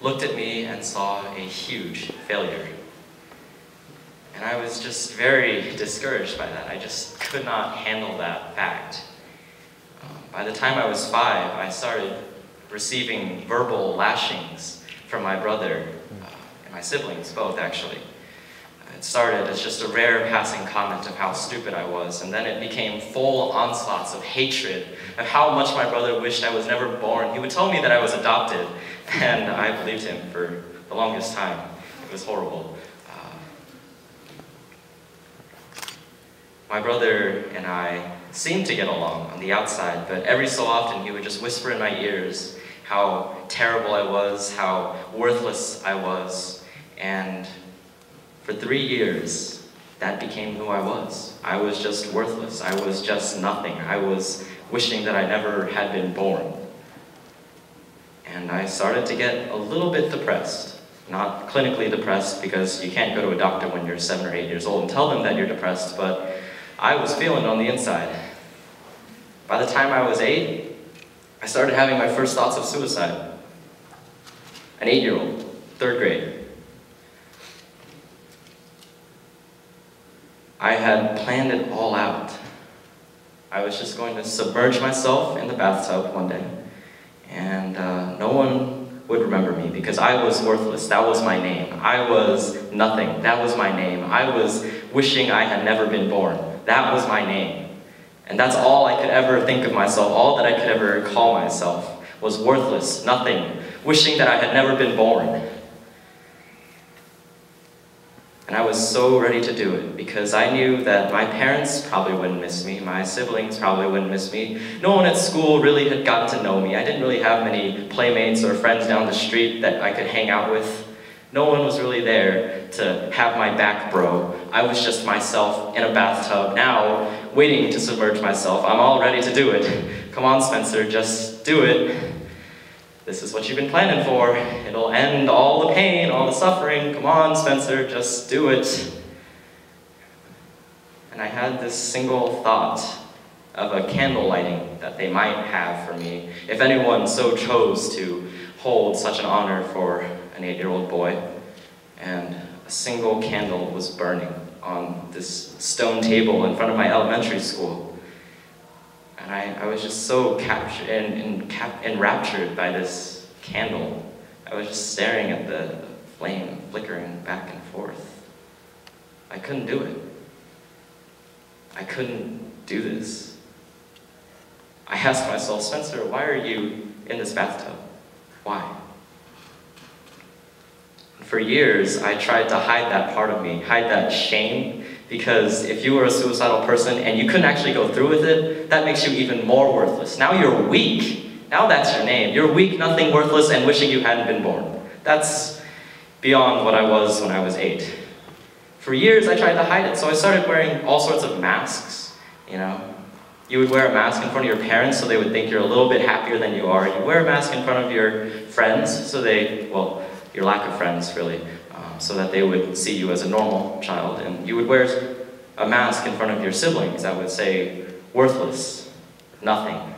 looked at me and saw a huge failure. And I was just very discouraged by that. I just could not handle that fact. By the time I was 5, I started receiving verbal lashings from my brother and my siblings, both actually. It started as just a rare passing comment of how stupid I was, and then it became full onslaughts of hatred of how much my brother wished I was never born. He would tell me that I was adopted, and I believed him for the longest time. It was horrible. My brother and I seemed to get along on the outside, but every so often he would just whisper in my ears how terrible I was, how worthless I was, and for 3 years, that became who I was. I was just worthless. I was just nothing. I was wishing that I never had been born. And I started to get a little bit depressed. Not clinically depressed, because you can't go to a doctor when you're 7 or 8 years old and tell them that you're depressed, but I was feeling it on the inside. By the time I was 8, I started having my first thoughts of suicide. An 8-year-old, 3rd grade. I had planned it all out. I was just going to submerge myself in the bathtub one day, and no one would remember me because I was worthless. That was my name. I was nothing. That was my name. I was wishing I had never been born. That was my name. And that's all I could ever think of myself, all that I could ever call myself was worthless, nothing, wishing that I had never been born. And I was so ready to do it because I knew that my parents probably wouldn't miss me, my siblings probably wouldn't miss me. No one at school really had gotten to know me. I didn't really have many playmates or friends down the street that I could hang out with. No one was really there to have my back, bro. I was just myself in a bathtub, now waiting to submerge myself. I'm all ready to do it. Come on, Spencer, just do it. This is what you've been planning for. It'll end all the pain, all the suffering. Come on, Spencer, just do it. And I had this single thought of a candle lighting that they might have for me, if anyone so chose to hold such an honor for an 8-year-old boy. And a single candle was burning on this stone table in front of my elementary school. And I was just so captured and enraptured by this candle. I was just staring at the flame flickering back and forth. I couldn't do it. I couldn't do this. I asked myself, Spencer, why are you in this bathtub? Why? For years, I tried to hide that part of me, hide that shame, because if you were a suicidal person and you couldn't actually go through with it, that makes you even more worthless. Now you're weak. Now that's your name. You're weak, nothing, worthless, and wishing you hadn't been born. That's beyond what I was when I was 8. For years, I tried to hide it, so I started wearing all sorts of masks, you know. You would wear a mask in front of your parents so they would think you're a little bit happier than you are. You wear a mask in front of your friends so they, well, your lack of friends, really, so that they would see you as a normal child. And you would wear a mask in front of your siblings that would say, worthless, nothing.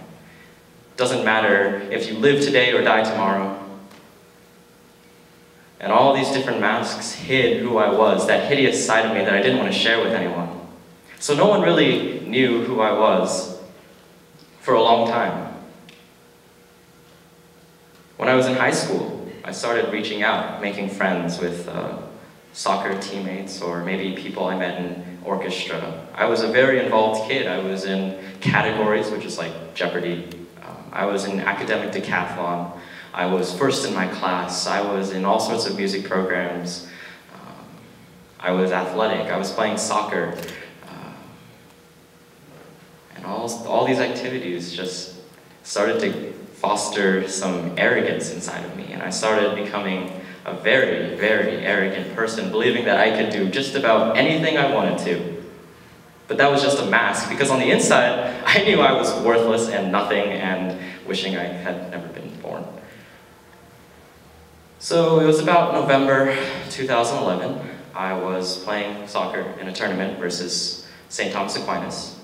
Doesn't matter if you live today or die tomorrow. And all these different masks hid who I was, that hideous side of me that I didn't want to share with anyone. So no one really knew who I was for a long time. When I was in high school, I started reaching out, making friends with soccer teammates or maybe people I met in orchestra. I was a very involved kid. I was in categories, which is like Jeopardy. I was in academic decathlon. I was first in my class. I was in all sorts of music programs. I was athletic. I was playing soccer. And all these activities just started to foster some arrogance inside of me, and I started becoming a very, very arrogant person, believing that I could do just about anything I wanted to. But that was just a mask, because on the inside, I knew I was worthless and nothing and wishing I had never been born. So it was about November 2011. I was playing soccer in a tournament versus St. Thomas Aquinas,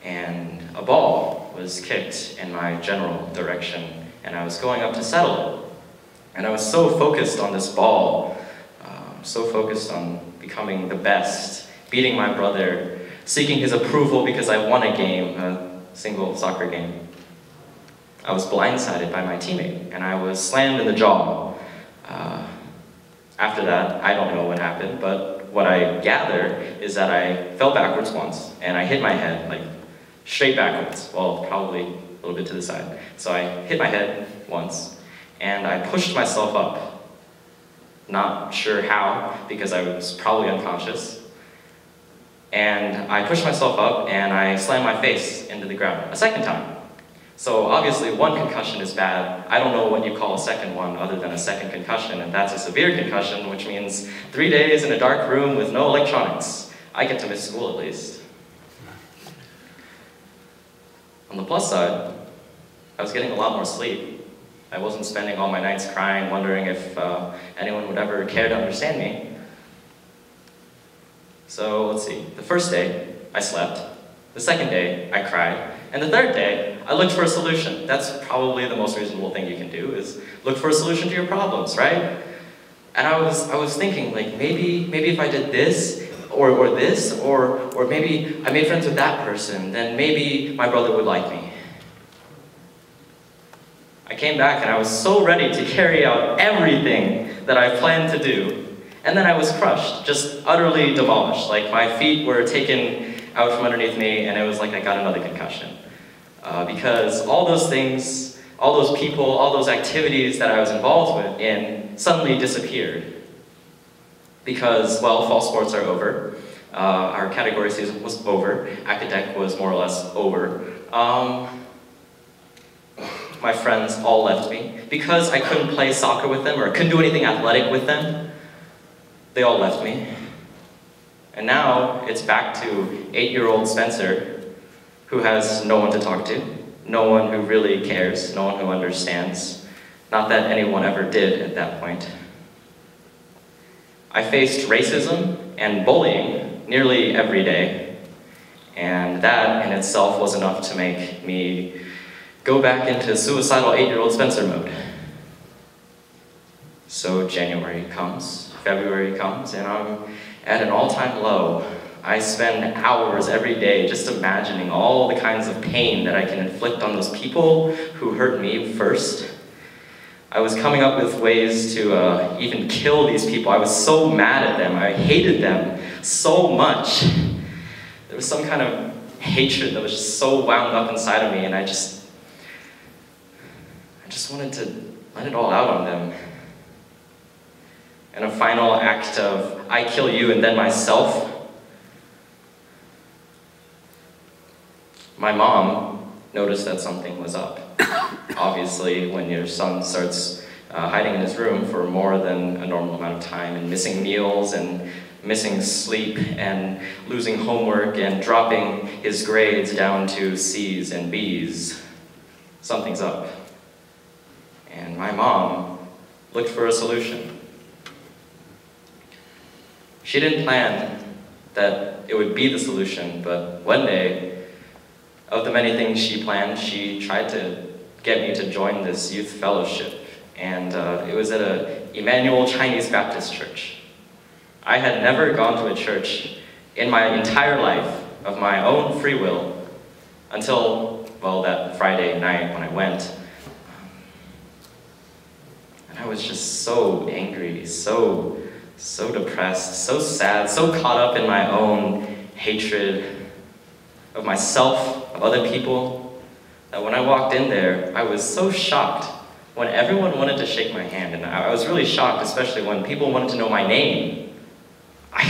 and a ball was kicked in my general direction, and I was going up to settle it. And I was so focused on this ball, so focused on becoming the best, beating my brother, seeking his approval because I won a game, a single soccer game. I was blindsided by my teammate, and I was slammed in the jaw. After that, I don't know what happened, but what I gather is that I fell backwards once, and I hit my head, like, straight backwards, well, probably a little bit to the side. So I hit my head once, and I pushed myself up. Not sure how, because I was probably unconscious. And I pushed myself up, and I slammed my face into the ground a second time. So obviously one concussion is bad. I don't know what you call a second one other than a second concussion, and that's a severe concussion, which means 3 days in a dark room with no electronics. I get to miss school at least. On the plus side, I was getting a lot more sleep. I wasn't spending all my nights crying, wondering if anyone would ever care to understand me. So let's see, the first day, I slept. The second day, I cried. And the third day, I looked for a solution. That's probably the most reasonable thing you can do, is look for a solution to your problems, right? And I was thinking, like, maybe if I did this, or this, or maybe I made friends with that person, then maybe my brother would like me. I came back and I was so ready to carry out everything that I planned to do. And then I was crushed, just utterly demolished. Like, my feet were taken out from underneath me, and it was like I got another concussion. Because all those things, all those people, all those activities that I was involved in suddenly disappeared. Because, well, fall sports are over. Our category season was over. Academic was more or less over. My friends all left me. Because I couldn't play soccer with them, or couldn't do anything athletic with them, they all left me. And now it's back to 8-year-old Spencer, who has no one to talk to, no one who really cares, no one who understands. Not that anyone ever did at that point. I faced racism and bullying nearly every day, and that in itself was enough to make me go back into suicidal 8-year-old Spencer mode. So January comes, February comes, and I'm at an all-time low. I spend hours every day just imagining all the kinds of pain that I can inflict on those people who hurt me first. I was coming up with ways to even kill these people. I was so mad at them. I hated them so much. There was some kind of hatred that was just so wound up inside of me, and I just wanted to let it all out on them. And a final act of I kill you and then myself. My mom noticed that something was up. Obviously, when your son starts hiding in his room for more than a normal amount of time, and missing meals, and missing sleep, and losing homework, and dropping his grades down to C's and B's, something's up. And my mom looked for a solution. She didn't plan that it would be the solution, but one day, of the many things she planned, she tried to get me to join this youth fellowship. And it was at a Emmanuel Chinese Baptist church. I had never gone to a church in my entire life of my own free will until, well, that Friday night when I went. And I was just so angry, so depressed, so sad, so caught up in my own hatred of myself, of other people, that when I walked in there, I was so shocked when everyone wanted to shake my hand. And I was really shocked, especially when people wanted to know my name. I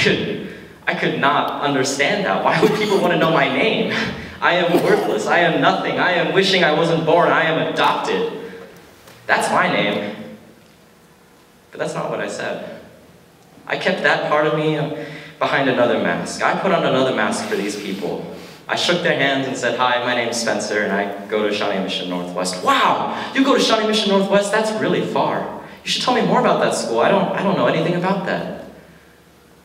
could not understand that. Why would people want to know my name? I am worthless, I am nothing, I am wishing I wasn't born, I am adopted. That's my name. But that's not what I said. I kept that part of me behind another mask. I put on another mask for these people. I shook their hands and said, "Hi, my name's Spencer, and I go to Shawnee Mission Northwest." "Wow, you go to Shawnee Mission Northwest? That's really far. You should tell me more about that school. I don't know anything about that."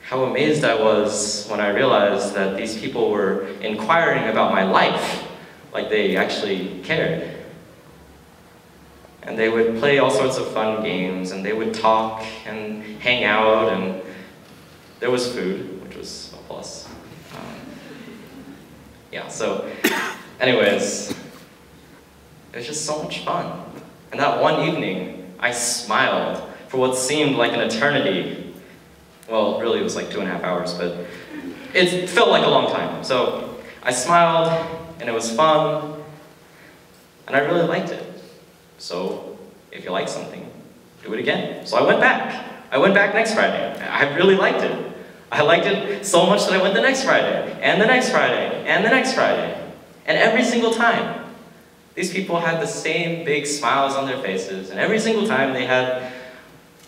How amazed I was when I realized that these people were inquiring about my life, like they actually cared. and they would play all sorts of fun games, and they would talk and hang out, and there was food, which was a plus. Yeah, so anyways, it was just so much fun. And that one evening, I smiled for what seemed like an eternity. Well, really it was like 2.5 hours, but it felt like a long time. So I smiled, and it was fun, and I really liked it. So if you like something, do it again. So I went back. I went back next Friday. I really liked it. I liked it so much that I went the next Friday, and the next Friday, and the next Friday. And every single time, these people had the same big smiles on their faces, and every single time they had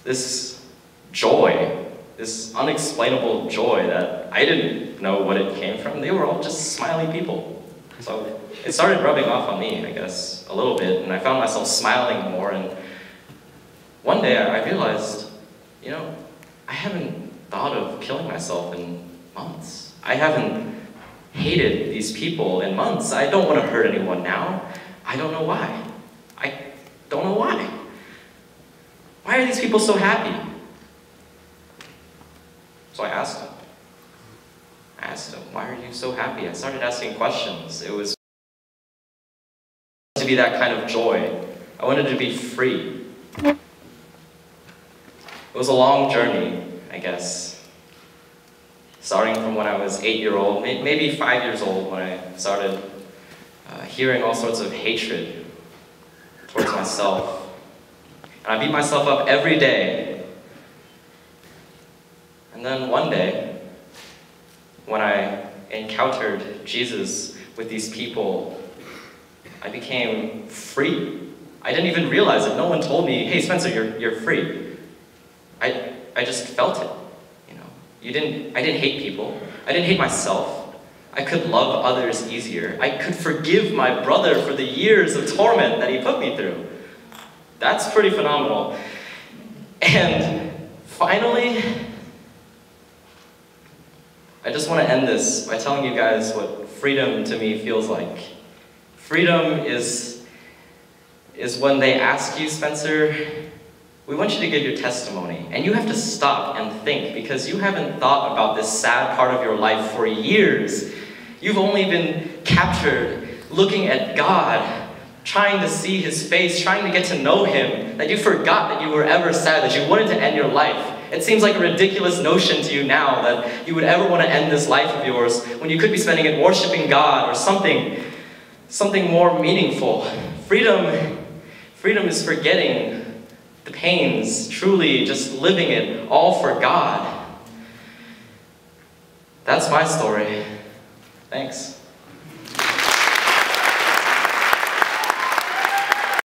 this joy, this unexplainable joy that I didn't know what it came from. They were all just smiley people. So it started rubbing off on me, I guess, a little bit, and I found myself smiling more, and one day I realized, you know, I haven't thought of killing myself in months. I haven't hated these people in months. I don't want to hurt anyone now. I don't know why. I don't know why. Why are these people so happy? So I asked them. Why are you so happy? I started asking questions. It was to be that kind of joy. I wanted to be free. It was a long journey, I guess. Starting from when I was 8-year-old, maybe 5 years old, when I started hearing all sorts of hatred towards myself. And I beat myself up every day. And then one day, when I encountered Jesus with these people, I became free. I didn't even realize it. No one told me, hey Spencer, you're free. I just felt it. I didn't hate people. I didn't hate myself. I could love others easier. I could forgive my brother for the years of torment that he put me through. That's pretty phenomenal. And finally, I just want to end this by telling you guys what freedom to me feels like. Freedom is when they ask you, Spencer, we want you to give your testimony, and you have to stop and think, because you haven't thought about this sad part of your life for years. You've only been captured looking at God, trying to see His face, trying to get to know Him, that you forgot that you were ever sad, that you wanted to end your life. It seems like a ridiculous notion to you now that you would ever want to end this life of yours when you could be spending it worshiping God or something more meaningful. Freedom is forgetting the pains, truly just living it all for God. That's my story. Thanks.